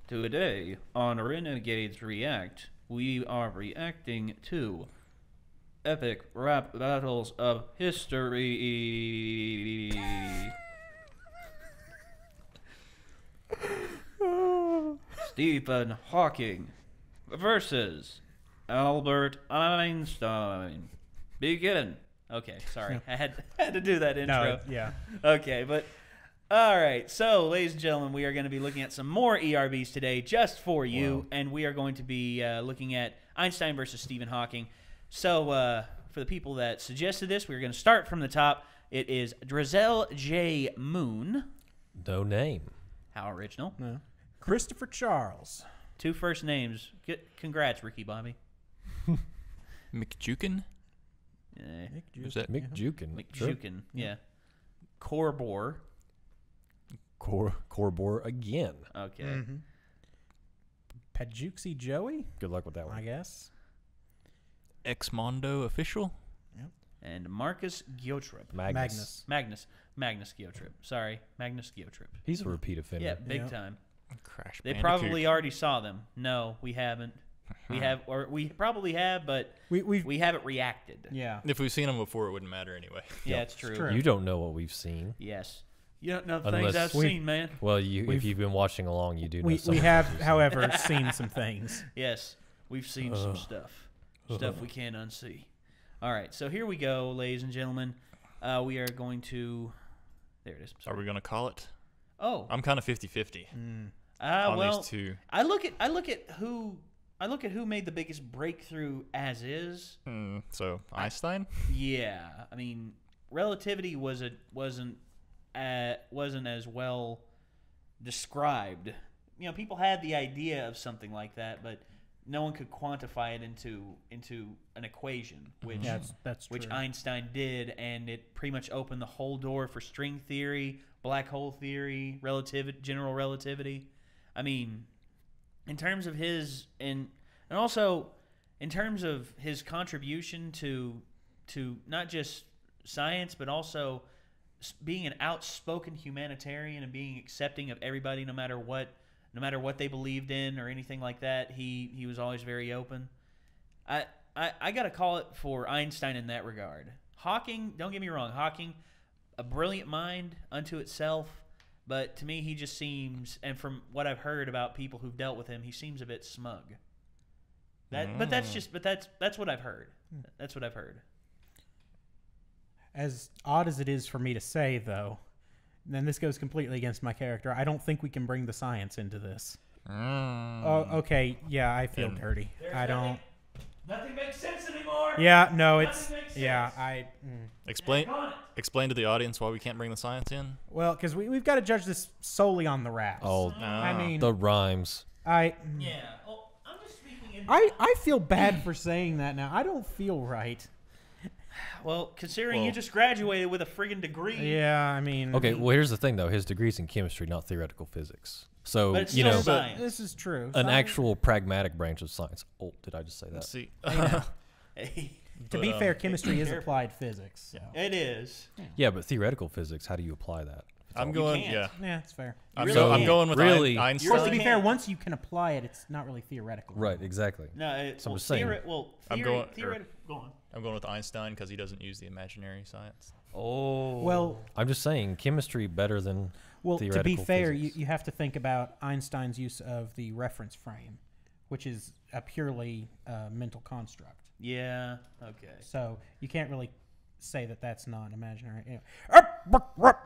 Today on Renegades React, we are reacting to epic rap battles of history. Stephen Hawking versus Albert Einstein. Begin. Okay, sorry. I had to do that intro. No, yeah. Okay, but all right. So, ladies and gentlemen, we are going to be looking at some more ERBs today just for you, and we are going to be looking at Einstein versus Stephen Hawking. So, for the people that suggested this, we're going to start from the top. It is Drizel J. Moon. No name. How original. No. Christopher Charles. 2 first names. Congrats, Ricky Bobby. McJukin? Is that McJukin? McJukin, yeah. Corbor. Corbor again. Okay. Mm-hmm. Pajuxi Joey, Good luck with that one. I guess. Exmondo official? And Marcus Giotrip. Magnus. Magnus Giotrip. Sorry, Magnus Giotrip. He's a repeat offender. Yeah, big Yep. time. Crash They Bandicoot. probably already saw them. No, we haven't. We have, or we probably have, but we haven't reacted. Yeah. If we've seen them before, it wouldn't matter anyway. Yeah, it's true. true. You don't know what we've seen. Yes. You don't know the Unless things I've we- seen, man. Well, if you've been watching along, you do know We some of the have, things we've seen. however, seen some things. Yes, we've seen some stuff. Stuff we can't unsee. All right, so here we go, ladies and gentlemen. We are going to... There it is. Are we going to call it? Oh. I'm kind of 50-50 on well, these two. I look at who made the biggest breakthrough as is. So, Einstein? Yeah, I mean, Relativity wasn't as well described. You know, people had the idea of something like that, but no one could quantify it into an equation, which That's true. which Einstein did, and it pretty much opened the whole door for string theory, black hole theory, general relativity. I mean, in terms of his and also in terms of his contribution to not just science but also being an outspoken humanitarian and being accepting of everybody no matter what they believed in or anything like that, he was always very open. I got to call it for Einstein in that regard. Hawking, don't get me wrong, Hawking, a brilliant mind unto itself, but to me he just seems, and from what I've heard about people who've dealt with him, he seems a bit smug. But that's what I've heard. That's what I've heard. As odd as it is for me to say, though, then this goes completely against my character. I don't think we can bring the science into this. Oh, okay. Yeah, I feel dirty. I don't. Nothing makes sense anymore. Yeah, no, Nothing it's makes yeah. sense. Explain to the audience why we can't bring the science in. Well, because we've got to judge this solely on the raps. Oh, I mean, the rhymes. Yeah. Well, I'm just speaking in. I feel bad for saying that now. I don't feel right. Well, considering you just graduated with a friggin' degree. Yeah, I mean. Okay, well, here's the thing, though. His degree's in chemistry, not theoretical physics. So, But it's you still know, science. This is true. an actual pragmatic branch of science. Oh, did I just say that? See, Hey, To be fair, chemistry is applied physics. So. it is. Yeah, but theoretical physics, how do you apply that? I'm You going. can't. Yeah, Yeah, it's fair. I'm really going with really- Einstein. Of course, to be can't. fair, once you can apply it, it's not really theoretical. Right, exactly. No, So I'm just saying. I'm going- Go on. I'm going with Einstein because he doesn't use the imaginary science. Oh. Well, I'm just saying, chemistry better than to be theoretical fair, physics. you have to think about Einstein's use of the reference frame, which is a purely mental construct. Yeah. Okay. So you can't really say that that's not imaginary. Anyway.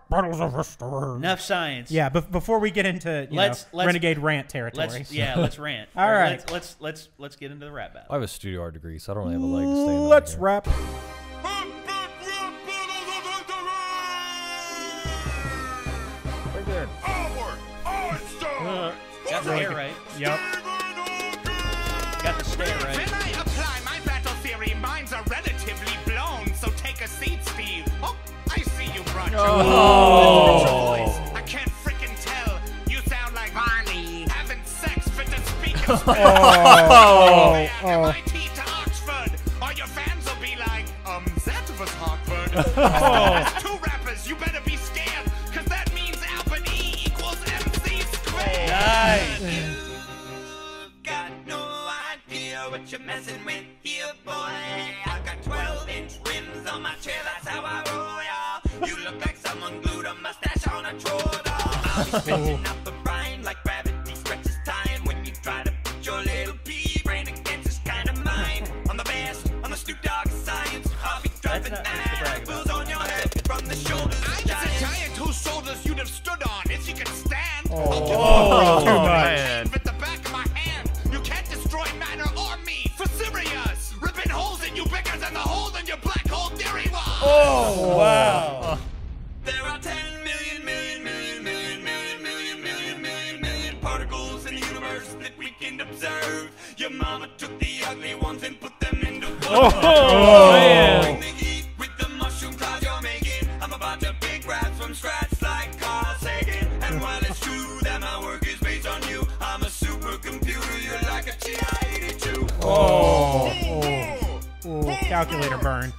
Battles of history. Enough science. Yeah, but before we get into Let's- renegade rant territory. Let's rant. All Or right. Let's get into the rap battle. I have a studio art degree, so I don't really have a leg to stand on Let's here. rap. Right there. Got the hair right. Yep. Got the stare right. When I apply my battle theory, minds are relatively blown. So take a seat, Steve. Oh, I see you brought your voice. I can't frickin' tell. You sound like Barney having sex for the speakers. MIT to Oxford, or your fans will be like, that was Harvard. There's 2 rappers. You better be scared, 'cause that means Albert E equals MC squared. Nice. on my chair, that's how I roll, y'all. You look like someone glued a mustache on a troll, dog. I'll be stretching out the rhyme like gravity stretches time. When you try to put your little pea brain against this kind of mind. I'm the best on the Snoop Dogg science. I'll be dropping apples on your head from the shoulders. I'm the giant whose shoulders you'd have stood on if you could stand. Oh, man. With the back of my hand, you can't destroy matter or me. For serious, ripping holes in you bigger than the hole in your black hole theory was. Oh, wow. There are 10 million particles in the universe that we can observe. Your mama took the ugly ones and put them into one. Oh, man. Bring the heat with the mushroom clouds you're making. I'm about to big raps from scratch like Carl Sagan. And while it's true that my work is based on you, I'm a supercomputer. You're like a TI-82. Oh, calculator burn.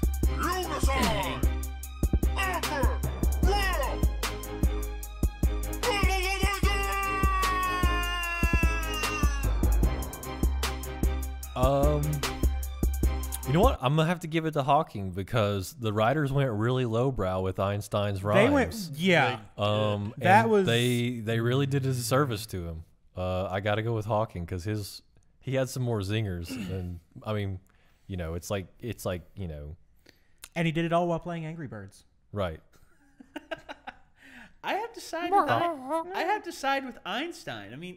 You know what? I'm gonna have to give it to Hawking because the writers went really lowbrow with Einstein's rhymes. They went, yeah. That and was they really did a disservice to him. I got to go with Hawking because he had some more zingers, and I mean, you know, it's like you know, and he did it all while playing Angry Birds. right. I have to side with Einstein. I mean,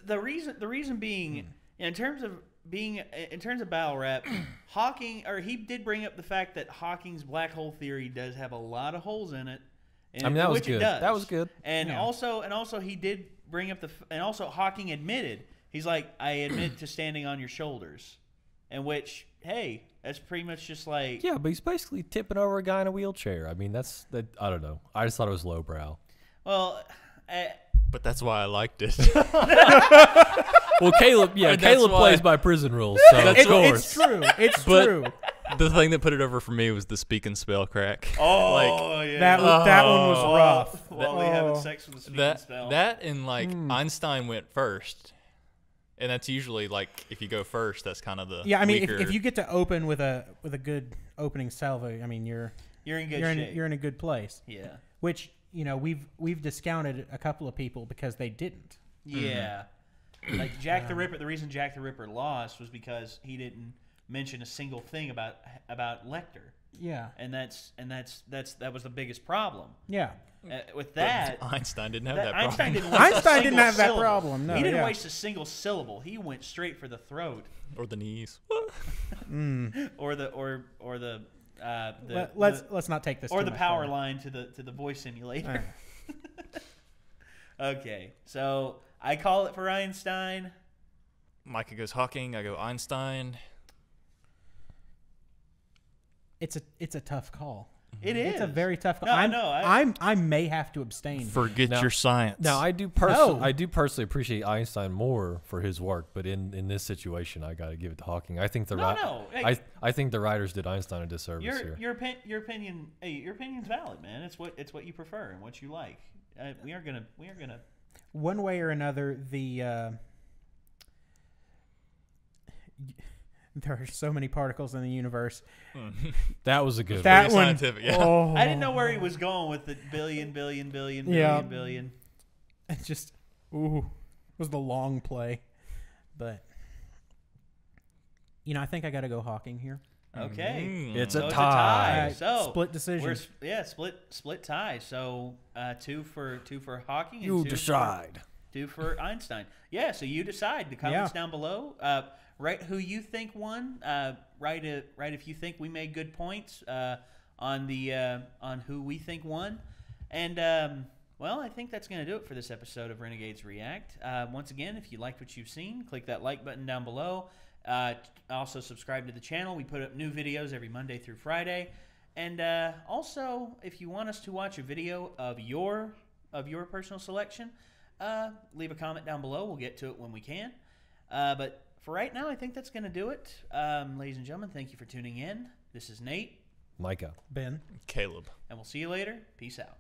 the reason being, in terms of battle rap, he did bring up the fact that Hawking's black hole theory does have a lot of holes in it. I mean, that was good. That was good. And also he did bring up and also Hawking admitted, he's like, I admit to standing on your shoulders, in which, hey, that's pretty much just like, yeah, but he's basically tipping over a guy in a wheelchair. I mean, I don't know. I just thought it was lowbrow. well, But that's why I liked it. Well, Caleb plays by prison rules, so That's of course. It's true. It's But- true. The thing that put it over for me was the speak and spell crack. oh yeah, That one was rough. while we having sex with the speaking spell. That and like Einstein went first, and that's usually like if you go first, that's kind of the Yeah, I mean, weaker. if you get to open with a good opening salvo, I mean, you're in good shape. you're in a good place. Yeah. Which, you know, we've discounted a couple of people because they didn't. Yeah. Like Jack the Ripper, the reason Jack the Ripper lost was because he didn't mention a single thing about Lecter. Yeah. And that was the biggest problem. Yeah. With that, Einstein didn't have that Einstein problem. didn't waste Einstein a didn't single have that syllable. problem. No, he didn't yeah. waste a single syllable. He went straight for the throat, Or the knees. or the Let's not take this. or too the much power further. line to the voice simulator. Okay, so I call it for Einstein. Micah goes Hawking. I go Einstein. It's a tough call. It is. It's a very tough call. No, I know. I may have to abstain. Forget Now- your science. Now, I do personally appreciate Einstein more for his work, but in this situation, I got to give it to Hawking. I think Hey, I think the writers did Einstein a disservice here. your opinion. Hey, your opinion's valid, man. It's what you prefer and what you like. We aren't gonna. One way or another, there are so many particles in the universe. That was a good That one. one, scientific, yeah. oh, I didn't know where he was going with the billion. Yeah. It It just was the long play, but you know, I think I got to go Hawking here. Okay. It's So a it's tie. So Split decision. split tie. So two for Hawking. And You two decide. Two for Einstein. Yeah. So you decide. The comments down below. Write who you think won. Write if you think we made good points on who we think won. And well, I think that's going to do it for this episode of Renegades React. Once again, if you liked what you've seen, click that like button down below. Also subscribe to the channel. We put up new videos every Monday through Friday. And also, if you want us to watch a video of your personal selection, leave a comment down below. We'll get to it when we can. But for right now, I think that's going to do it. Ladies and gentlemen, thank you for tuning in. This is Nate. Micah. Ben. Caleb. And we'll see you later. Peace out.